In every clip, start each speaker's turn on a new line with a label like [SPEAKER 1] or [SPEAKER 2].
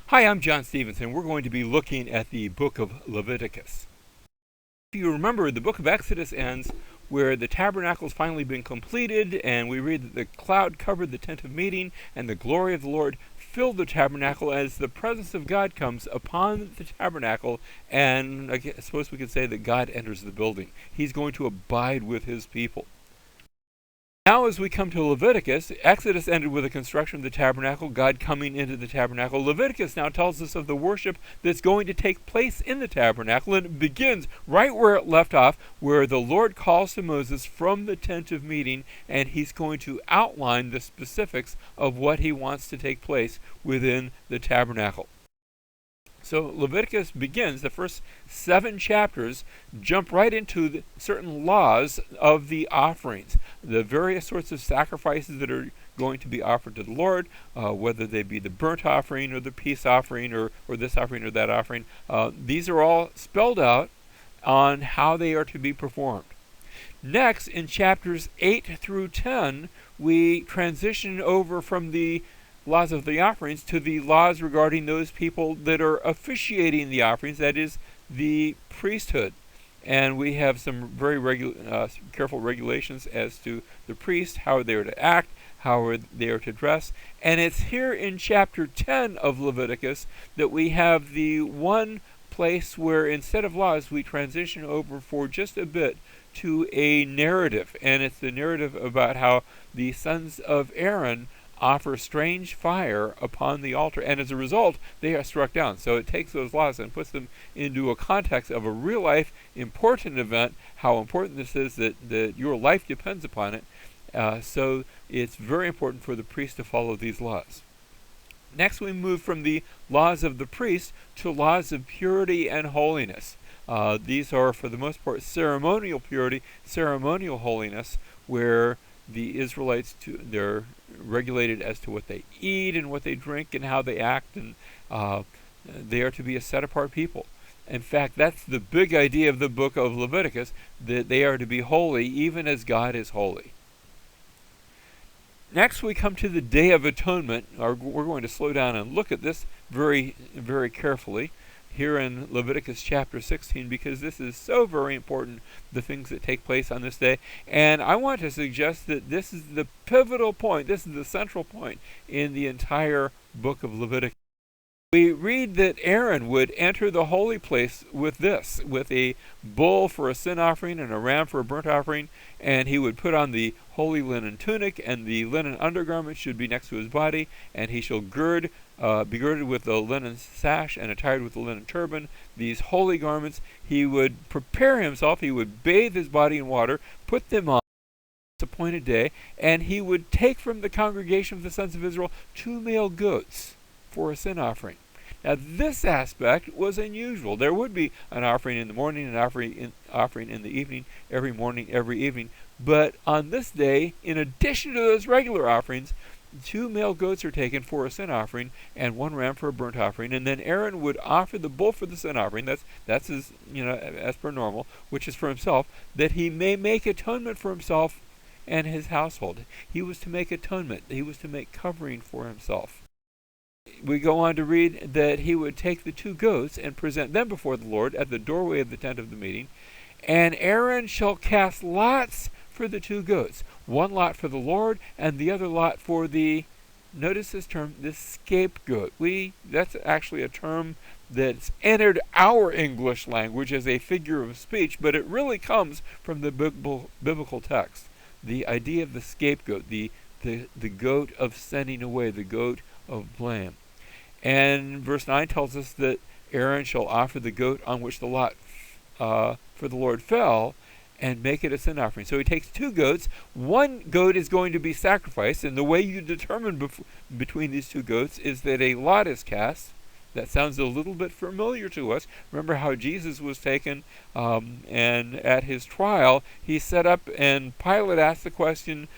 [SPEAKER 1] Hi, I'm John Stevenson. We're going to be looking at the book of Leviticus. If you remember, the book of Exodus ends where the tabernacle's finally been completed, and we read that the cloud covered the tent of meeting, and the glory of the Lord filled the tabernacle as the presence of God comes upon the tabernacle, and I suppose we could say that God enters the building. He's going to abide with his people. Now as we come to Leviticus, Exodus ended with the construction of the tabernacle, God coming into the tabernacle. Leviticus now tells us of the worship that's going to take place in the tabernacle, and it begins right where it left off, where the Lord calls to Moses from the tent of meeting, and he's going to outline the specifics of what he wants to take place within the tabernacle. So Leviticus begins, the first 7 chapters jump right into certain laws of the offerings, the various sorts of sacrifices that are going to be offered to the Lord, whether they be the burnt offering or the peace offering or this offering or that offering. These are all spelled out on how they are to be performed. Next, in chapters 8 through 10, we transition over from the laws of the offerings to the laws regarding those people that are officiating the offerings, that is, the priesthood. And we have some very careful regulations as to the priest, how they are to act, how they are to dress. And it's here in chapter 10 of Leviticus that we have the one place where instead of laws we transition over for just a bit to a narrative. And it's the narrative about how the sons of Aaron offer strange fire upon the altar, and as a result they are struck down. So it takes those laws and puts them into a context of a real life important event, how important this is, that your life depends upon it. So it's very important for the priest to follow these laws. Next we move from the laws of the priest to laws of purity and holiness. These are for the most part ceremonial purity, ceremonial holiness, where the Israelites, they're regulated as to what they eat and what they drink and how they act, and they are to be a set-apart people. In fact, that's the big idea of the book of Leviticus, that they are to be holy even as God is holy. Next we come to the Day of Atonement. We're going to slow down and look at this very, very carefully here in Leviticus chapter 16, because this is so very important, the things that take place on this day. And I want to suggest that this is the pivotal point, this is the central point in the entire book of Leviticus. We read that Aaron would enter the holy place with a bull for a sin offering and a ram for a burnt offering, and he would put on the holy linen tunic, and the linen undergarment should be next to his body, and he shall be girded with the linen sash and attired with the linen turban. These holy garments, he would prepare himself, he would bathe his body in water, put them on this appointed day, and he would take from the congregation of the sons of Israel 2 male goats for a sin offering. Now this aspect was unusual. There would be an offering in the morning, an offering in the evening, every morning, every evening. But on this day, in addition to those regular offerings, 2 male goats are taken for a sin offering and 1 ram for a burnt offering. And then Aaron would offer the bull for the sin offering. That's his, as per normal, which is for himself, that he may make atonement for himself and his household. He was to make atonement. He was to make covering for himself. We go on to read that he would take the 2 goats and present them before the Lord at the doorway of the tent of the meeting. And Aaron shall cast lots for the 2 goats, 1 lot for the Lord and the other lot for the, notice this term, the scapegoat. That's actually a term that's entered our English language as a figure of speech, but it really comes from the biblical text. The idea of the scapegoat, the goat of sending away, the goat of blame. And verse 9 tells us that Aaron shall offer the goat on which the lot for the Lord fell and make it a sin offering. So he takes 2 goats. 1 goat is going to be sacrificed, and the way you determine between these 2 goats is that a lot is cast. That sounds a little bit familiar to us. Remember how Jesus was taken, and at his trial he set up, and Pilate asked the question,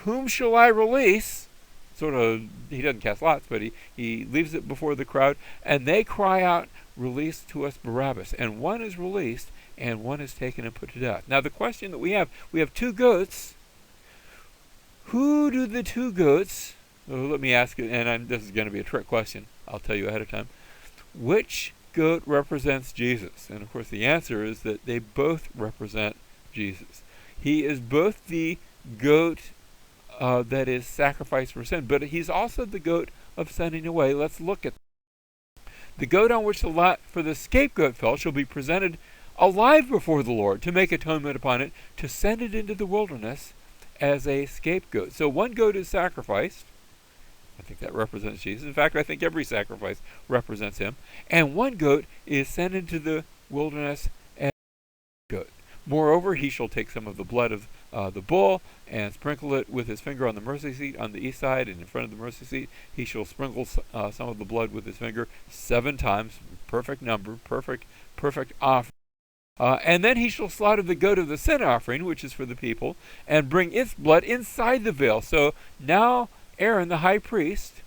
[SPEAKER 1] whom shall I release? He doesn't cast lots, but he leaves it before the crowd, and they cry out, release to us Barabbas. And 1 is released, and 1 is taken and put to death. Now the question that we have 2 goats. Who do the 2 goats let me ask you, and this is going to be a trick question, I'll tell you ahead of time. Which goat represents Jesus? And of course the answer is that they both represent Jesus. He is both the goat that is sacrificed for sin, but he's also the goat of sending away. Let's look at the goat on which the lot for the scapegoat fell shall be presented alive before the Lord to make atonement upon it, to send it into the wilderness as a scapegoat. So one goat is sacrificed. I think that represents Jesus. In fact, I think every sacrifice represents him. And one goat is sent into the wilderness as a goat. Moreover, he shall take some of the blood of the bull and sprinkle it with his finger on the mercy seat on the east side, and in front of the mercy seat he shall sprinkle some of the blood with his finger 7 times. Perfect number, perfect offering. And then he shall slaughter the goat of the sin offering, which is for the people, and bring its blood inside the veil. So now Aaron, the high priest,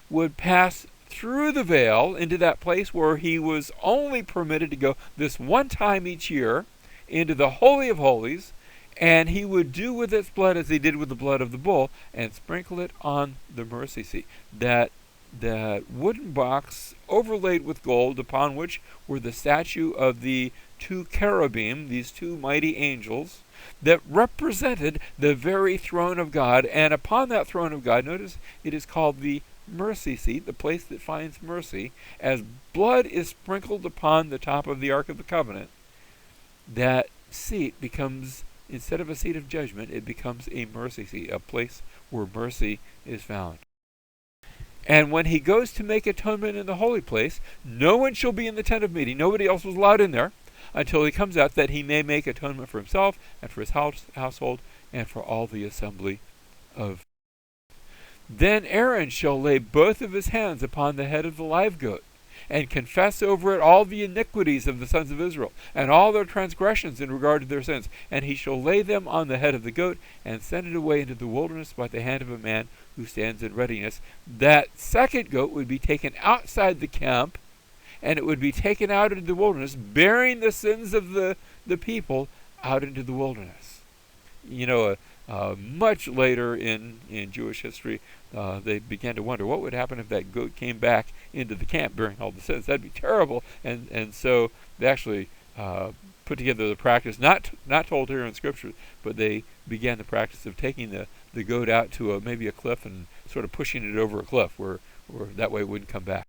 [SPEAKER 1] would pass through the veil into that place where he was only permitted to go this one time each year, into the Holy of Holies, and he would do with its blood as he did with the blood of the bull, and sprinkle it on the mercy seat. That wooden box overlaid with gold, upon which were the statue of the 2 cherubim, these 2 mighty angels, that represented the very throne of God. And upon that throne of God, notice it is called the mercy seat, the place that finds mercy. As blood is sprinkled upon the top of the Ark of the Covenant, that seat becomes, instead of a seat of judgment, it becomes a mercy seat, a place where mercy is found. And when he goes to make atonement in the holy place, no one shall be in the tent of meeting. Nobody else was allowed in there until he comes out, that he may make atonement for himself and for his household and for all the assembly of. Then Aaron shall lay both of his hands upon the head of the live goat, and confess over it all the iniquities of the sons of Israel, and all their transgressions in regard to their sins. And he shall lay them on the head of the goat, and send it away into the wilderness by the hand of a man who stands in readiness. That second goat would be taken outside the camp, and it would be taken out into the wilderness, bearing the sins of the people out into the wilderness. You know, much later in Jewish history, they began to wonder what would happen if that goat came back into the camp bearing all the sins. That'd be terrible. And so they actually put together the practice, not told here in Scripture, but they began the practice of taking the goat out to maybe a cliff and sort of pushing it over a cliff where that way it wouldn't come back.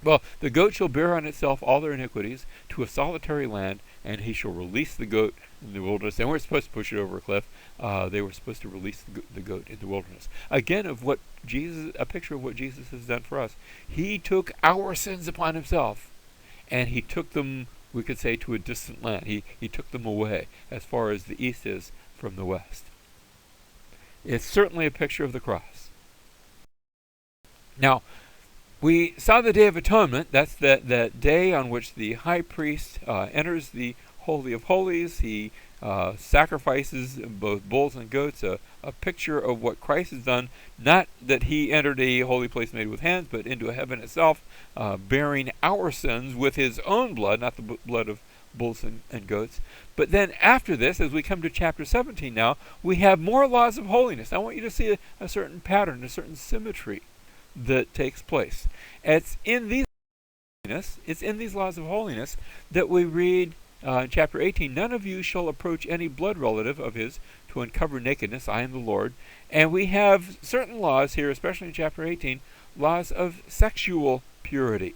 [SPEAKER 1] Well, the goat shall bear on itself all their iniquities to a solitary land, and he shall release the goat in the wilderness. They weren't supposed to push it over a cliff. They were supposed to release the goat in the wilderness. Again, a picture of what Jesus has done for us. He took our sins upon himself, and he took them, we could say, to a distant land. He took them away as far as the east is from the west. It's certainly a picture of the cross. Now, we saw the Day of Atonement. That's that day on which the high priest enters the Holy of Holies. He sacrifices both bulls and goats, a picture of what Christ has done. Not that he entered a holy place made with hands, but into heaven itself, bearing our sins with his own blood, not the blood of bulls and goats. But then after this, as we come to chapter 17 now, we have more laws of holiness. I want you to see a certain pattern, a certain symmetry that takes place. It's in these laws of holiness that we read in chapter 18, none of you shall approach any blood relative of his to uncover nakedness. I am the Lord. And we have certain laws here, especially in chapter 18, laws of sexual purity.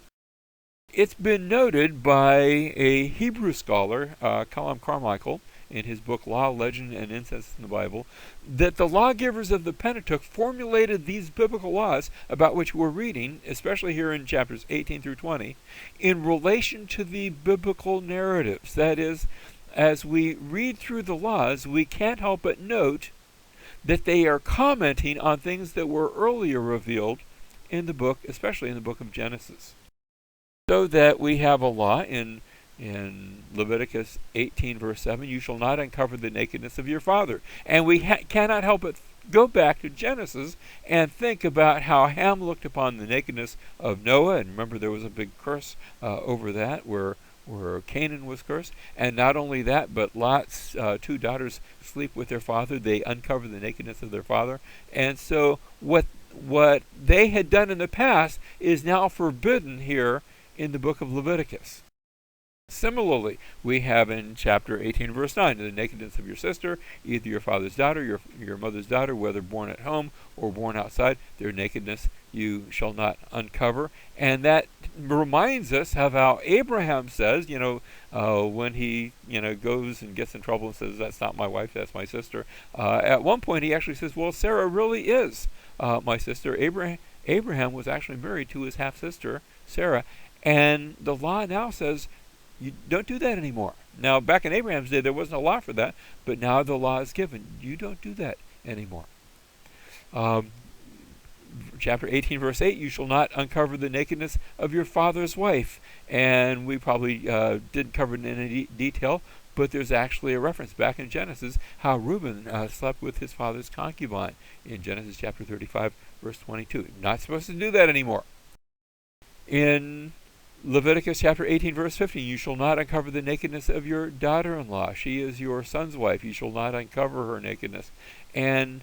[SPEAKER 1] It's been noted by a Hebrew scholar, Calum Carmichael, in his book Law, Legend, and Incest in the Bible, that the lawgivers of the Pentateuch formulated these biblical laws about which we're reading, especially here in chapters 18 through 20, in relation to the biblical narratives. That is, as we read through the laws, we can't help but note that they are commenting on things that were earlier revealed in the book, especially in the book of Genesis. So that we have a law in Leviticus 18 verse 7, you shall not uncover the nakedness of your father. And we cannot help but go back to Genesis and think about how Ham looked upon the nakedness of Noah. And remember, there was a big curse over that where Canaan was cursed. And not only that, but Lot's 2 daughters sleep with their father. They uncover the nakedness of their father. And so what what they had done in the past is now forbidden here in the book of Leviticus. Similarly, we have in chapter 18, verse 9, the nakedness of your sister, either your father's daughter, your mother's daughter, whether born at home or born outside, their nakedness you shall not uncover. And that reminds us of how Abraham says, when he, goes and gets in trouble and says, that's not my wife, that's my sister. At one point he actually says, well, Sarah really is my sister. Abraham was actually married to his half-sister, Sarah. And the law now says, you don't do that anymore. Now, back in Abraham's day, there wasn't a law for that, but now the law is given. You don't do that anymore. Chapter 18, verse 8, you shall not uncover the nakedness of your father's wife. And we probably didn't cover it in any detail, but there's actually a reference back in Genesis how Reuben slept with his father's concubine in Genesis chapter 35, verse 22. You're not supposed to do that anymore. In Leviticus chapter 18, verse 15, you shall not uncover the nakedness of your daughter-in-law. She is your son's wife. You shall not uncover her nakedness. And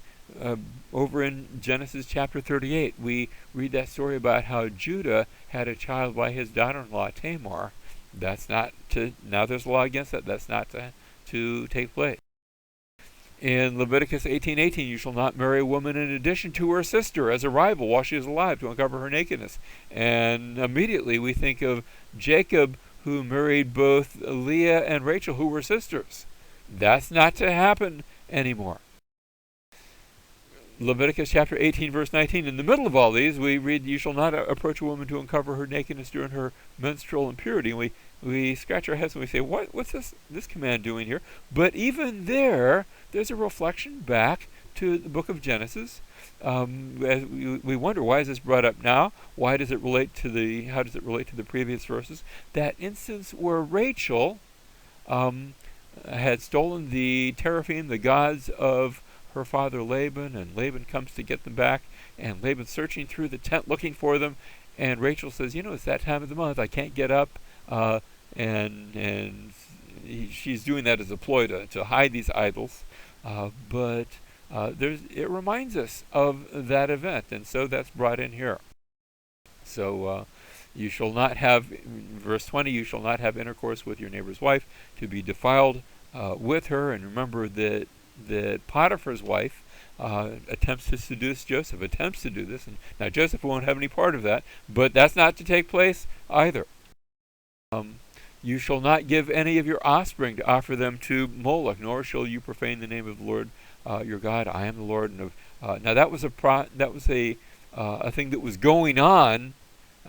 [SPEAKER 1] over in Genesis chapter 38, we read that story about how Judah had a child by his daughter-in-law, Tamar. That's not to, now there's a law against that. That's not to take place. In Leviticus 18:18, you shall not marry a woman in addition to her sister as a rival while she is alive to uncover her nakedness. And immediately we think of Jacob, who married both Leah and Rachel, who were sisters. That's not to happen anymore. Leviticus chapter 18, verse 19. In the middle of all these, we read, you shall not approach a woman to uncover her nakedness during her menstrual impurity. And we scratch our heads and we say, what's this command doing here? But even there's a reflection back to the book of Genesis. As we wonder, why is this brought up now? How does it relate to the previous verses? That instance where Rachel had stolen the teraphim, the gods of her father Laban, and Laban comes to get them back, and Laban's searching through the tent looking for them, and Rachel says, it's that time of the month, I can't get up, and she's doing that as a ploy to hide these idols, but it reminds us of that event, and so that's brought in here. So you shall not have, verse 20, you shall not have intercourse with your neighbor's wife to be defiled with her, and remember that Potiphar's wife attempts to seduce Joseph, attempts to do this, and now Joseph won't have any part of that, but that's not to take place either. You shall not give any of your offspring to offer them to Moloch, nor shall you profane the name of the Lord your God. I am the Lord. And now that was a thing that was going on.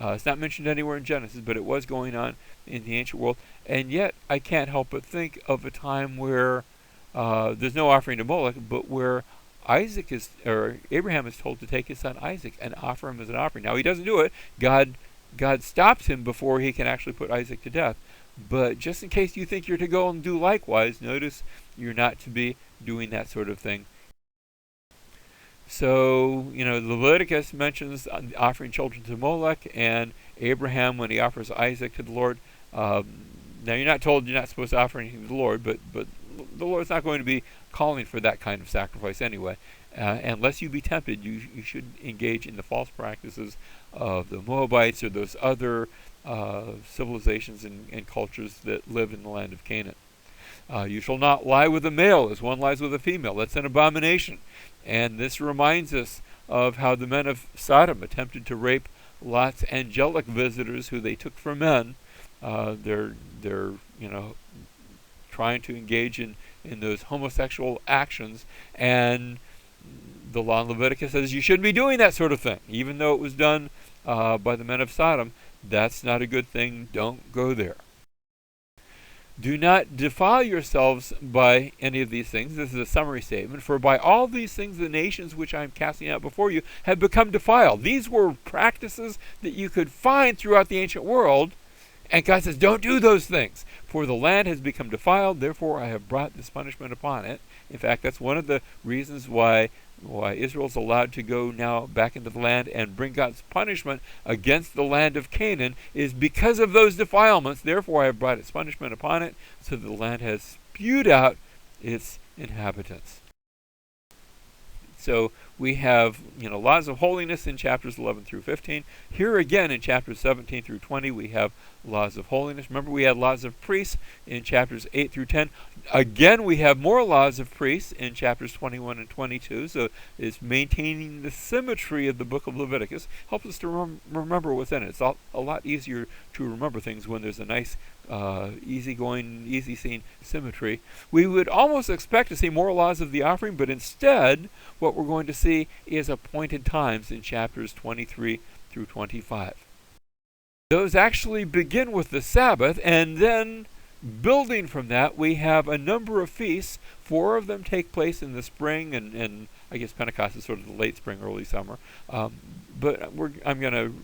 [SPEAKER 1] It's not mentioned anywhere in Genesis, but it was going on in the ancient world. And yet, I can't help but think of a time where there's no offering to Moloch, but where Abraham is told to take his son Isaac and offer him as an offering. Now he doesn't do it. God stops him before he can actually put Isaac to death. But just in case you think you're to go and do likewise, notice you're not to be doing that sort of thing. So, Leviticus mentions offering children to Moloch, and Abraham, when he offers Isaac to the Lord, now you're not told you're not supposed to offer anything to the Lord, but the Lord's not going to be calling for that kind of sacrifice anyway. Unless you be tempted, you should engage in the false practices of the Moabites or those other civilizations and cultures that live in the land of Canaan. You shall not lie with a male as one lies with a female. That's an abomination. And this reminds us of how the men of Sodom attempted to rape Lot's angelic visitors who they took for men. They're trying to engage in those homosexual actions, and the law in Leviticus says you shouldn't be doing that sort of thing. Even though it was done by the men of Sodom, that's not a good thing. Don't go there. Do not defile yourselves by any of these things. This is a summary statement. For by all these things the nations which I am casting out before you have become defiled. These were practices that you could find throughout the ancient world. And God says, don't do those things. For the land has become defiled, therefore I have brought this punishment upon it. In fact, that's one of the reasons why Israel's allowed to go now back into the land and bring God's punishment against the land of Canaan is because of those defilements. Therefore I have brought its punishment upon it, so that the land has spewed out its inhabitants. So We have, laws of holiness in chapters 11 through 15. Here again in chapters 17 through 20, we have laws of holiness. Remember, we had laws of priests in chapters 8 through 10. Again, we have more laws of priests in chapters 21 and 22. So it's maintaining the symmetry of the book of Leviticus. Helps us to remember what's in it. It's a lot easier to remember things when there's a nice, easygoing, easy-seeing symmetry. We would almost expect to see more laws of the offering, but instead, what we're going to see is appointed times in chapters 23 through 25. Those actually begin with the Sabbath, and then building from that, we have a number of feasts. 4 of them take place in the spring, and I guess Pentecost is sort of the late spring, early summer. But I'm going to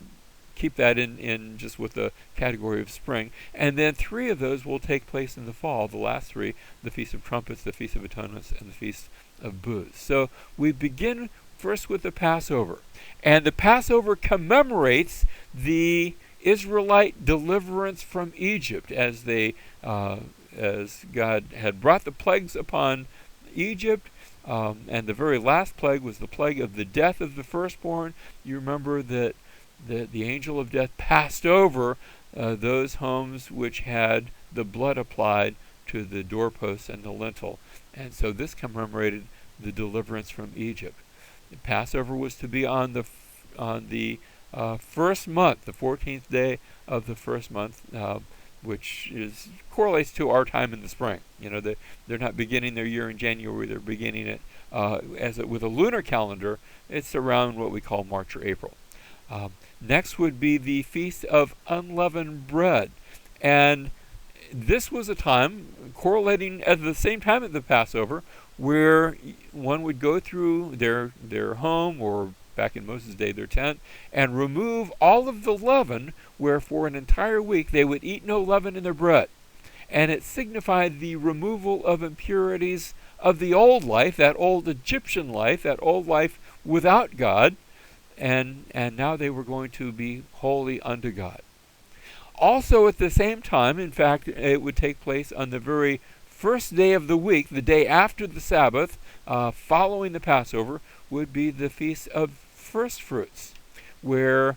[SPEAKER 1] keep that in just with the category of spring. And then 3 of those will take place in the fall, the last 3, the Feast of Trumpets, the Feast of Atonements, and the Feast of Booths. So we begin first with the Passover. And the Passover commemorates the Israelite deliverance from Egypt as as God had brought the plagues upon Egypt, and the very last plague was the plague of the death of the firstborn. You remember that the angel of death passed over those homes which had the blood applied to the doorposts and the lintel, and so this commemorated the deliverance from Egypt. The Passover was to be on the first month, the 14th day of the first month, which correlates to our time in the spring. They're not beginning their year in January; they're beginning it with a lunar calendar. It's around what we call March or April. Next would be the Feast of Unleavened Bread, and this was a time correlating at the same time at the Passover, where one would go through their home, or back in Moses' day, their tent, and remove all of the leaven, where for an entire week they would eat no leaven in their bread. And it signified the removal of impurities of the old life, that old Egyptian life, that old life without God, and now they were going to be holy unto God. Also at the same time, in fact, it would take place on the very first day of the week, the day after the Sabbath, following the Passover, would be the Feast of First Fruits, where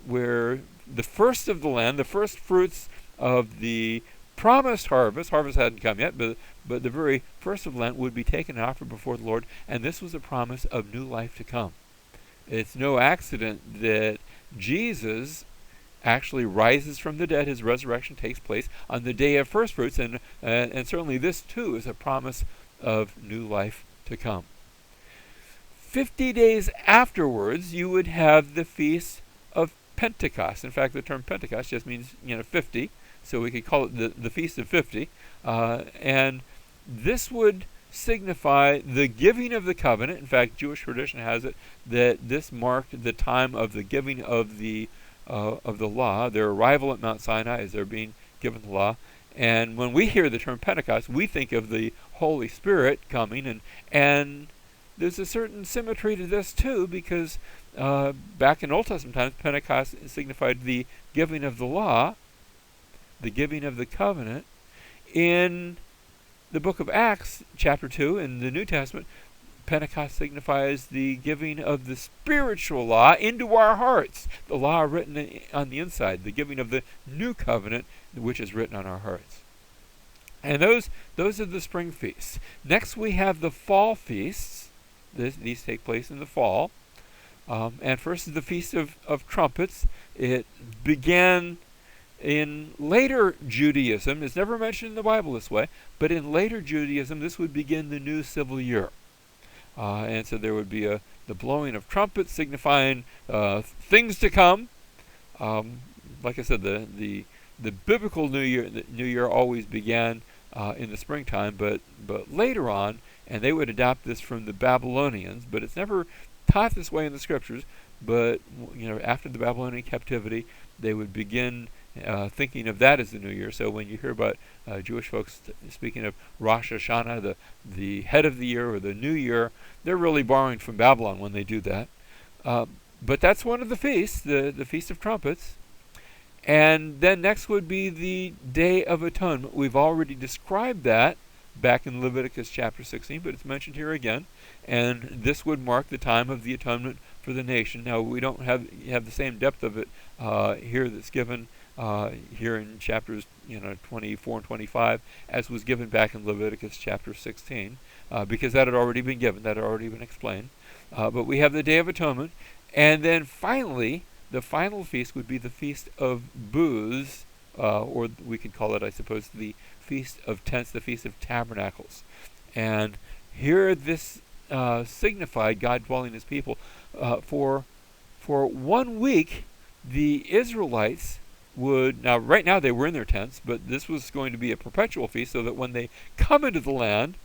[SPEAKER 1] the first of the land, the first fruits of the promised harvest hadn't come yet, but the very first of the land would be taken and offered before the Lord, and this was a promise of new life to come. It's no accident that Jesus actually rises from the dead. His resurrection takes place on the day of first fruits, and certainly this too is a promise of new life to come. 50 days afterwards, you would have the Feast of Pentecost. In fact, the term Pentecost just means 50, so we could call it the Feast of 50, and this would signify the giving of the covenant. In fact, Jewish tradition has it that this marked the time of the giving of the law, their arrival at Mount Sinai as they're being given the law. And when we hear the term Pentecost, we think of the Holy Spirit coming, and there's a certain symmetry to this too, because back in Old Testament times, Pentecost signified the giving of the law, the giving of the covenant. In the book of Acts, chapter 2, in the New Testament, Pentecost signifies the giving of the spiritual law into our hearts, the law written on the inside, the giving of the new covenant, which is written on our hearts. And those are the spring feasts. Next we have the fall feasts. These take place in the fall. And first is the Feast of Trumpets. It began in later Judaism. It's never mentioned in the Bible this way, but in later Judaism, this would begin the new civil year. And so there would be the blowing of trumpets signifying things to come. Like I said, the biblical New Year always began in the springtime, but later on, and they would adopt this from the Babylonians, but it's never taught this way in the scriptures. But after the Babylonian captivity, they would begin thinking of that as the new year. So when you hear about Jewish folks speaking of Rosh Hashanah, the head of the year or the new year, they're really borrowing from Babylon when they do that. But that's one of the feasts, the Feast of Trumpets. And then next would be the Day of Atonement. We've already described that back in Leviticus chapter 16, but it's mentioned here again. And this would mark the time of the atonement for the nation. Now, we don't have the same depth of it here that's given here in chapters 24 and 25 as was given back in Leviticus chapter 16, because that had already been given, that had already been explained. But we have the Day of Atonement, and then finally, the final feast would be the Feast of Booths, or we could call it, I suppose, the Feast of Tents, the Feast of Tabernacles. And here this signified God dwelling his people. For 1 week, the Israelites would, now right now they were in their tents, but this was going to be a perpetual feast, so that when they come into the land,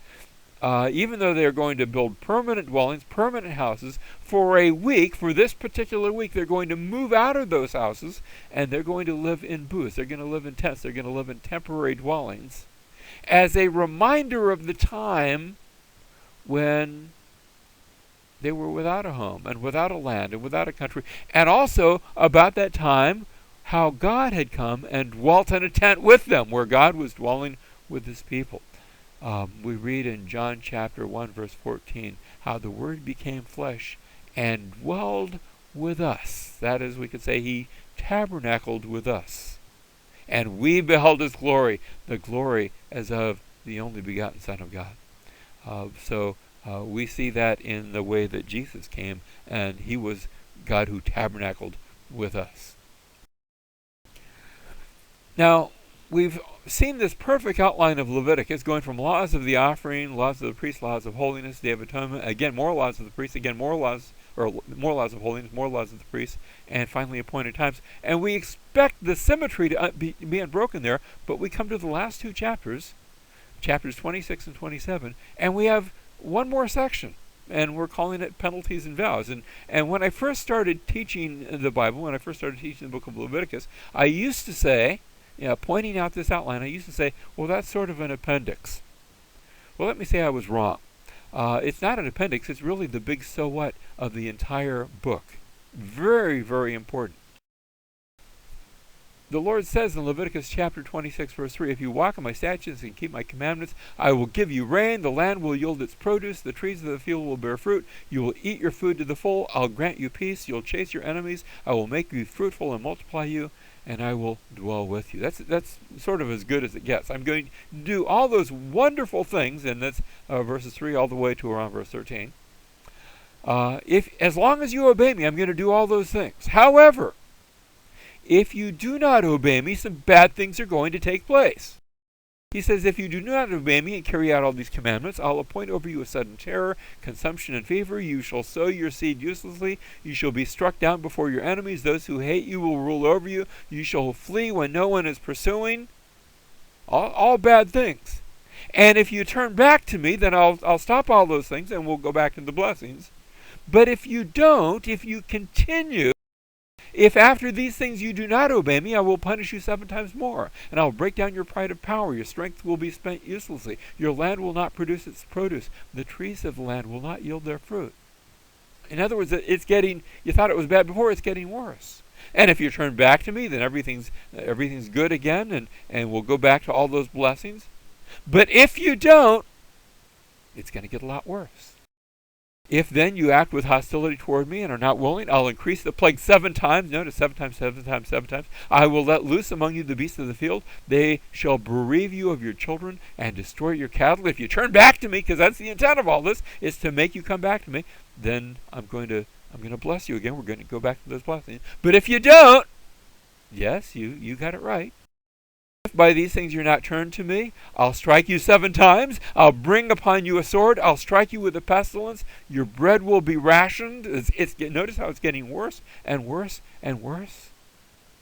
[SPEAKER 1] even though they're going to build permanent dwellings, permanent houses, for a week, for this particular week, they're going to move out of those houses, and they're going to live in booths. They're going to live in tents. They're going to live in temporary dwellings, as a reminder of the time when they were without a home, and without a land, and without a country, and also about that time how God had come and dwelt in a tent with them, where God was dwelling with his people. We read in John chapter 1, verse 14, how the Word became flesh and dwelled with us. That is, we could say he tabernacled with us. And we beheld his glory, the glory as of the only begotten Son of God. So we see that in the way that Jesus came, and he was God who tabernacled with us. Now, we've seen this perfect outline of Leviticus, going from laws of the offering, laws of the priest, laws of holiness, Day of Atonement, again more laws of the priest, again more laws of holiness, more laws of the priest, and finally appointed times. And we expect the symmetry to be unbroken there, but we come to the last two chapters, chapters 26 and 27, and we have one more section, and we're calling it penalties and vows. And when I first started teaching the Bible, when I first started teaching the book of Leviticus, I used to say, pointing out this outline, I used to say, well, that's sort of an appendix. Well, let me say I was wrong. It's not an appendix. It's really the big so what of the entire book. Very, very important. The Lord says in Leviticus chapter 26, verse 3, if you walk in my statutes and keep my commandments, I will give you rain, the land will yield its produce, the trees of the field will bear fruit, you will eat your food to the full, I'll grant you peace, you'll chase your enemies, I will make you fruitful and multiply you, and I will dwell with you. That's sort of as good as it gets. I'm going to do all those wonderful things, and that's verses 3 all the way to around verse 13. As long as you obey me, I'm going to do all those things. However, if you do not obey me, some bad things are going to take place. He says, if you do not obey me and carry out all these commandments, I'll appoint over you a sudden terror, consumption, and fever. You shall sow your seed uselessly. You shall be struck down before your enemies. Those who hate you will rule over you. You shall flee when no one is pursuing. All bad things. And if you turn back to me, then I'll stop all those things and we'll go back to the blessings. But if you don't, if you continue, if after these things you do not obey me, I will punish you 7 times more, and I will break down your pride of power. Your strength will be spent uselessly. Your land will not produce its produce. The trees of the land will not yield their fruit. In other words, you thought it was bad before, it's getting worse. And if you turn back to me, then everything's good again, and we'll go back to all those blessings. But if you don't, it's going to get a lot worse. If then you act with hostility toward me and are not willing, I'll increase the plague 7 times. Notice 7 times, 7 times, 7 times. I will let loose among you the beasts of the field. They shall bereave you of your children and destroy your cattle. If you turn back to me, because that's the intent of all this, is to make you come back to me, then I'm going to bless you again. We're going to go back to those blessings. But if you don't, yes, you got it right. If by these things you're not turned to me, I'll strike you 7 times. I'll bring upon you a sword. I'll strike you with a pestilence. Your bread will be rationed. Notice how it's getting worse and worse and worse.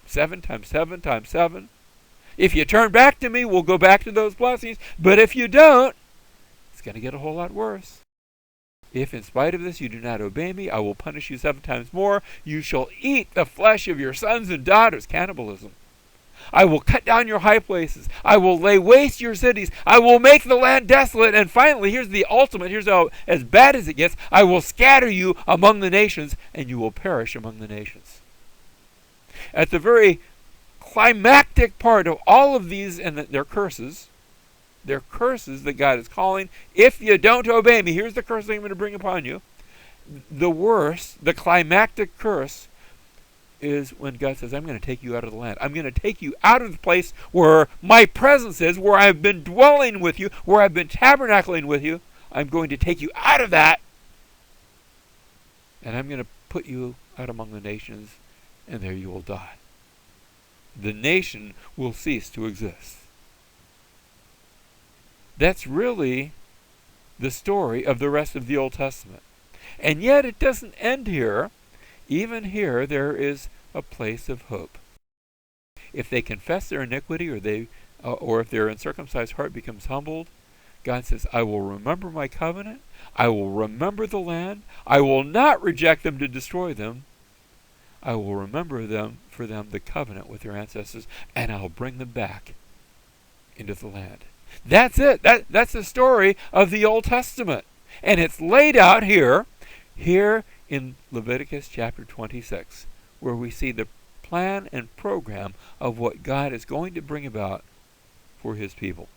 [SPEAKER 1] 7 times 7 times 7. If you turn back to me, we'll go back to those blessings. But if you don't, it's going to get a whole lot worse. If in spite of this you do not obey me, I will punish you 7 times more. You shall eat the flesh of your sons and daughters. Cannibalism. I will cut down your high places. I will lay waste your cities. I will make the land desolate. And finally, here's the ultimate. Here's how as bad as it gets. I will scatter you among the nations, and you will perish among the nations. At the very climactic part of all of these and their curses, They're curses that God is calling. If you don't obey me, here's the curse I'm going to bring upon you. The worst, the climactic curse, is when God says, I'm going to take you out of the land. I'm going to take you out of the place where my presence is, where I've been dwelling with you, where I've been tabernacling with you. I'm going to take you out of that, and I'm going to put you out among the nations, and there you will die. The nation will cease to exist. That's really the story of the rest of the Old Testament. And yet it doesn't end here. Even here there is a place of hope. If they confess their iniquity, or if their uncircumcised heart becomes humbled, God says, I will remember my covenant. I will remember the land. I will not reject them to destroy them. I will remember for them the covenant with their ancestors, and I'll bring them back into the land. That's it. That's the story of the Old Testament. And it's laid out here in Leviticus chapter 26, where we see the plan and program of what God is going to bring about for his people.